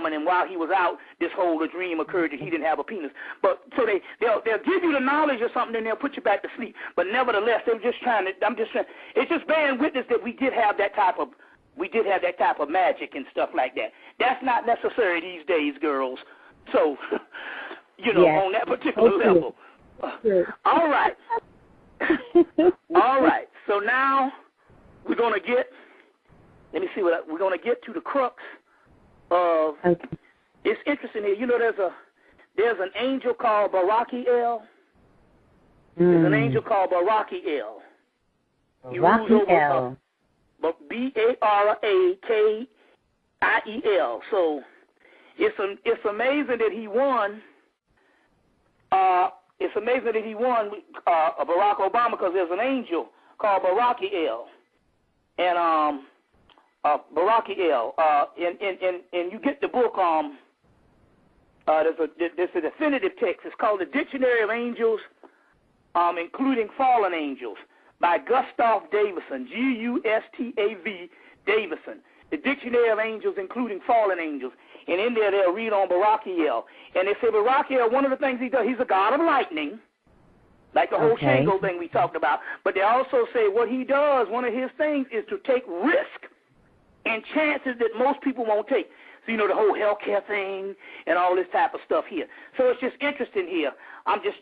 woman, and while he was out, this whole dream occurred that he didn't have a penis. But so they'll give you the knowledge of something, and they'll put you back to sleep. But nevertheless, it's just bearing witness that we did have that type of magic and stuff like that. That's not necessary these days, girls. So, on that particular level. Sure. All right. All right. So now we're going to get. Let me see we're going to get to the crux of. Okay. It's interesting here. There's an angel called Barakiel. There's an angel called Barakiel. Barakiel. Barakiel. So it's amazing that he won. It's amazing that he won Barack Obama because there's an angel called Barakiel. And Barakiel. And you get the book. There's a definitive text. It's called the Dictionary of Angels, including Fallen Angels, by Gustav Davison, Gustav Davison. The Dictionary of Angels, including Fallen Angels. And in there, they'll read on Barakiel. And they say Barakiel, one of the things he does, he's a god of lightning, like the whole Shango thing we talked about. But they also say what he does, one of his things is to take risk and chances that most people won't take. So, the whole healthcare thing and all this type of stuff here. So it's just interesting here. I'm just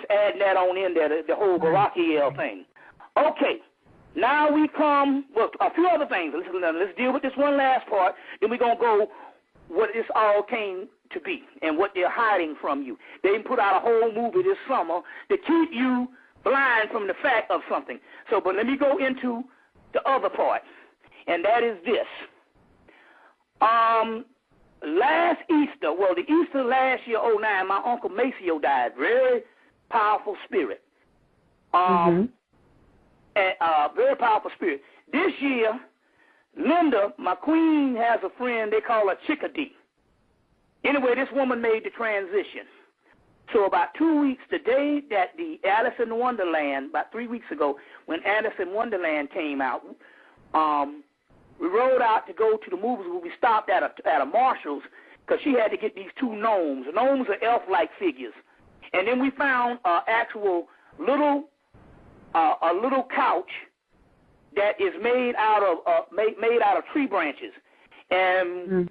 adding that on in there, the whole Barakiel thing. Okay. Now we come, a few other things. Let's deal with this one last part. Then we're going to go what this all came to be and what they're hiding from you. They put out a whole movie this summer to keep you blind from the fact of something. So, but let me go into the other part, and that is this. Last Easter, the Easter last year, 2009, my Uncle Maceo died. Very powerful spirit. Very powerful spirit. This year, Linda, my queen, has a friend they call her Chickadee. Anyway, this woman made the transition. So about 2 weeks, the day that the Alice in Wonderland, about 3 weeks ago, when Alice in Wonderland came out, we rode out to go to the movies where we stopped at a Marshall's because she had to get these two gnomes. Gnomes are elf-like figures. And then we found an actual little couch that is made out of tree branches. And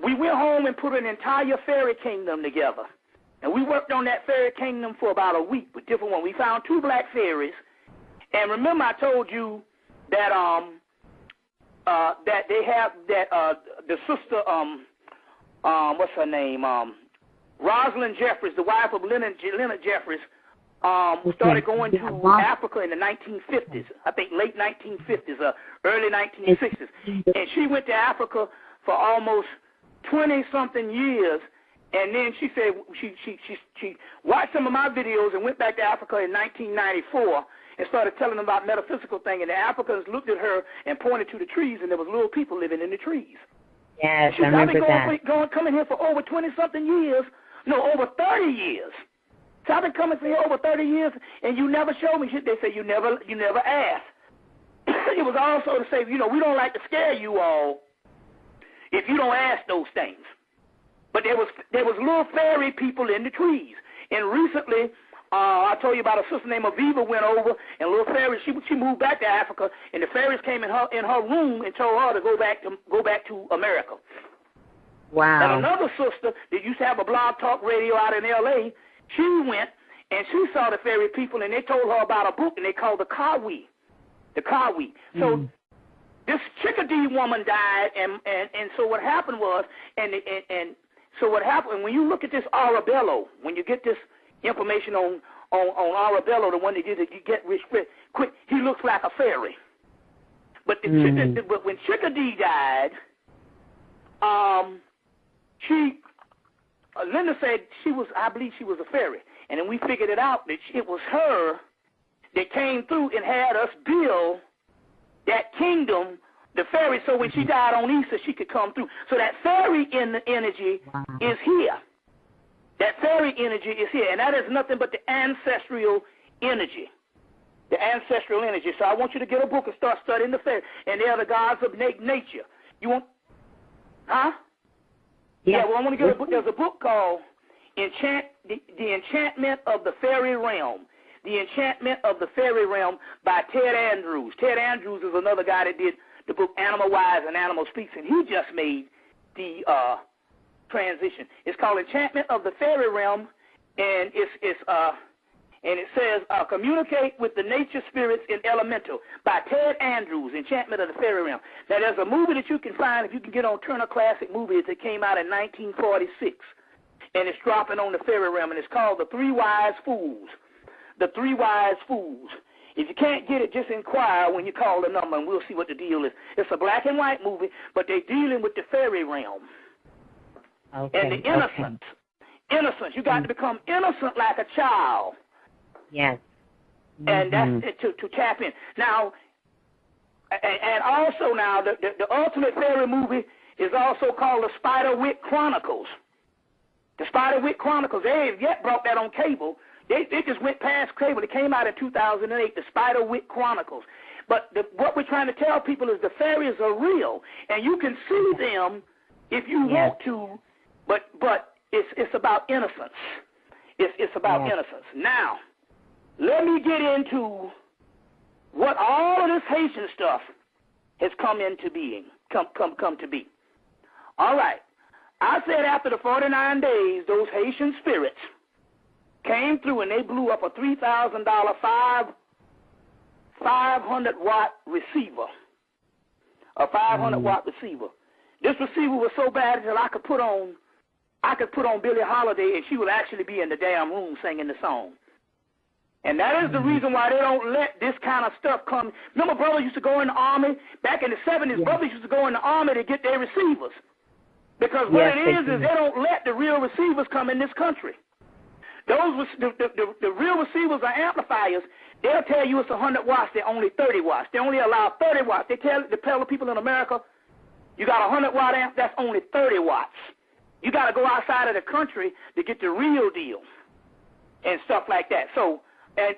we went home and put an entire fairy kingdom together. And we worked on that fairy kingdom for about a week with different ones. We found 2 black fairies. And remember I told you that that they have the sister what's her name? Rosalind Jeffries, the wife of Leonard Jeffries, started going to Africa in the 1950s, I think late 1950s, early 1960s. And she went to Africa for almost 20-something years. And then she said she watched some of my videos and went back to Africa in 1994 and started telling them about metaphysical thing. And the Africans looked at her and pointed to the trees, and there was little people living in the trees. Yes, I remember that. Coming here for over 20-something years. No, over 30 years. So I've been coming for here over 30 years, and you never showed me shit. They say you never asked. It was also to say, we don't like to scare you all if you don't ask those things. But there was little fairy people in the trees. And recently, I told you about a sister named Aviva went over, and little fairies. She moved back to Africa, and the fairies came in her room and told her to go back to America. Wow. And another sister that used to have a blog talk radio out in L.A., she went and she saw the fairy people, and they told her about a book, and they called the Kawi. The Kawi. So this Chickadee woman died, and so what happened was, so what happened when you look at this Arabello, when you get this information on Arabello, the one that you get rich quick, he looks like a fairy. But but when Chickadee died, Linda said I believe she was a fairy. And then we figured it out that it was her that came through and had us build that kingdom, the fairy, so when she died on Easter, she could come through. So that fairy energy is here. That fairy energy is here. And that is nothing but the ancestral energy. The ancestral energy. So I want you to get a book and start studying the fairy. And they are the gods of nature. You want, huh? Yeah, well, I want to get a book. There's a book called The Enchantment of the Fairy Realm. The Enchantment of the Fairy Realm by Ted Andrews. Ted Andrews is another guy that did the book Animal Wise and Animal Speaks, and he just made the transition. It's called Enchantment of the Fairy Realm, and it says Communicate with the Nature Spirits in Elemental by Ted Andrews, Enchantment of the Fairy Realm. Now, there's a movie that you can find if you can get on Turner Classic Movies that came out in 1946, and it's dropping on the fairy realm, and it's called The Three Wise Fools. The Three Wise Fools. If you can't get it, just inquire when you call the number, and we'll see what the deal is. It's a black and white movie, but they're dealing with the fairy realm. Okay. And the innocence. Okay. Innocence. You got to become innocent like a child. Yes. And that's it, to tap in. Now, and also now, the ultimate fairy movie is also called The Spiderwick Chronicles. The Spiderwick Chronicles, they ain't yet brought that on cable. They just went past cable. It came out in 2008, The Spiderwick Chronicles. But what we're trying to tell people is the fairies are real, and you can see them if you want to, but it's about innocence. It's about innocence. Now, let me get into what all of this Haitian stuff has come into being, come to be. All right. I said after the 49 days, those Haitian spirits came through and they blew up a $3,000 500-watt receiver, a 500-watt receiver. This receiver was so bad that I could put on Billie Holiday and she would actually be in the damn room singing the song. And that is the reason why they don't let this kind of stuff come. Remember, brothers used to go in the army back in the 70s. Brothers used to go in the army to get their receivers. Because what it is they don't let the real receivers come in this country. The real receivers are amplifiers. They'll tell you it's 100 watts. They're only 30 watts. They only allow 30 watts. They tell the people in America, you got a 100-watt amp, that's only 30 watts. You got to go outside of the country to get the real deal and stuff like that. So, and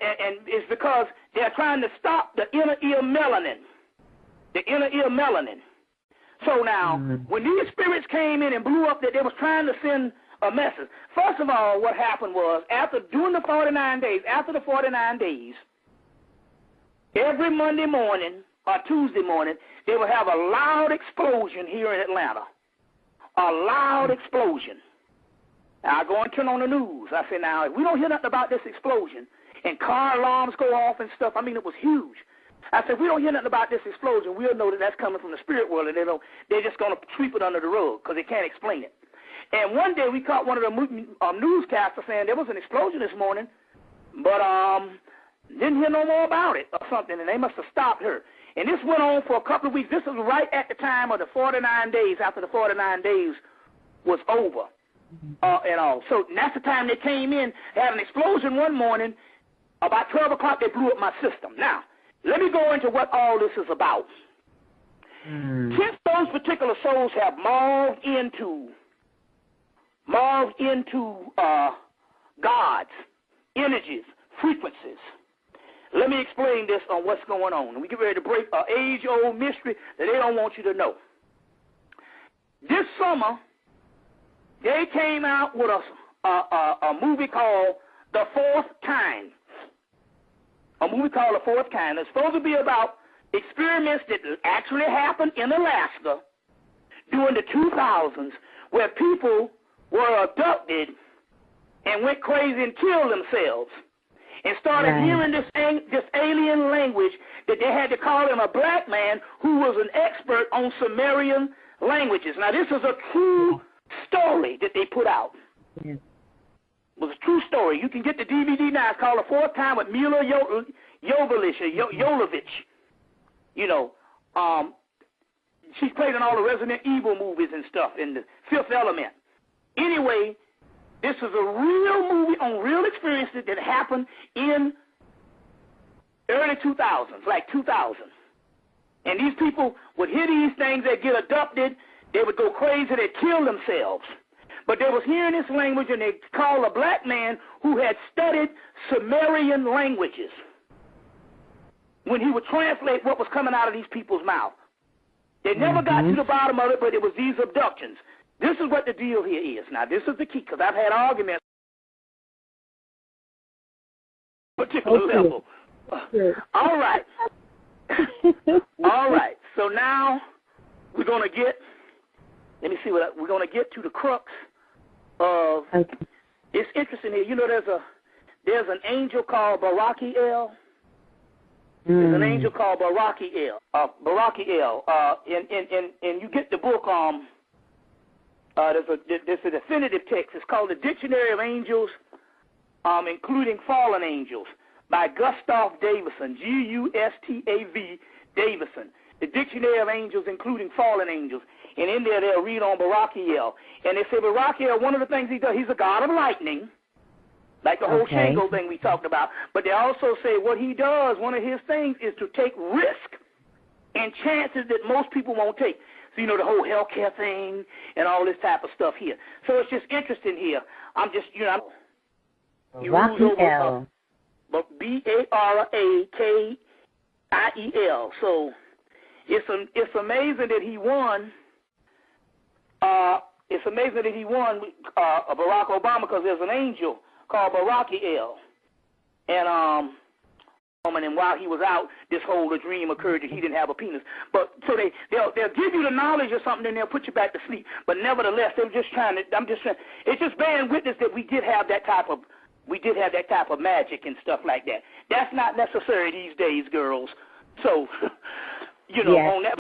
it's because they're trying to stop the inner ear melanin. The inner ear melanin. So now, when these spirits came in and blew up, that they was trying to send a message. First of all, what happened was, during the 49 days, after the 49 days, every Monday morning or Tuesday morning, they would have a loud explosion here in Atlanta. A loud explosion. Now, I go and turn on the news. I say, now, if we don't hear nothing about this explosion, and car alarms go off and stuff, I mean, it was huge. I said, if we don't hear nothing about this explosion, we'll know that that's coming from the spirit world, and they're just going to sweep it under the rug because they can't explain it. And one day we caught one of the newscasters saying there was an explosion this morning, but didn't hear no more about it or something, and they must have stopped her. And this went on for a couple of weeks. This was right at the time of the 49 days, after the 49 days was over and all. So that's the time they came in. They had an explosion one morning. About 12 o'clock, they blew up my system. Now, let me go into what all this is about. Since those particular souls have morphed into gods, energies, frequencies, let me explain this on what's going on. We get ready to break an age-old mystery that they don't want you to know. This summer, they came out with a movie called The Fourth Kind. A movie called The Fourth Kind. It's supposed to be about experiments that actually happened in Alaska during the 2000s where people were abducted and went crazy and killed themselves and started hearing this alien language that they had to call him a black man who was an expert on Sumerian languages. Now, this is a true story that they put out. It was a true story. You can get the DVD now. It's called The Fourth Time with Mila Jovovich. You know, she's played in all the Resident Evil movies and stuff, in The Fifth Element. Anyway, this is a real movie on real experiences that happened in early 2000s, like 2000. And these people would hear these things, they'd get abducted, they would go crazy, they'd kill themselves. But they was hearing this language, and they called a black man who had studied Sumerian languages when he would translate what was coming out of these people's mouth. They never got to the bottom of it, but it was these abductions. This is what the deal here is. Now, this is the key, because I've had arguments at a particular level. Sure. All right. All right. So now we're going to get, let me see what we're going to get to the crux of. Okay. It's interesting here. You know, there's an angel called Barakiel. There's an angel called Barakiel. Barakiel. And you get the book. There's a definitive text. It's called the Dictionary of Angels, including Fallen Angels, by Gustav Davison. Gustav Davison. The Dictionary of Angels, including Fallen Angels. And in there, they'll read on Barakiel. And they say Barakiel, one of the things he does, he's a god of lightning, like the whole Shango thing we talked about. But they also say what he does, one of his things is to take risk and chances that most people won't take. So, you know, the whole healthcare thing and all this type of stuff here. So it's just interesting here. I'm just, you know, Barakiel. Barakiel. So it's amazing that he won. It's amazing that he won Barack Obama, because there's an angel called Barakiel, and while he was out, this whole dream occurred that he didn't have a penis. But so they'll give you the knowledge or something, and they'll put you back to sleep. But nevertheless, it's just bearing witness that we did have that type of magic and stuff like that. That's not necessary these days, girls. So, you know, on that.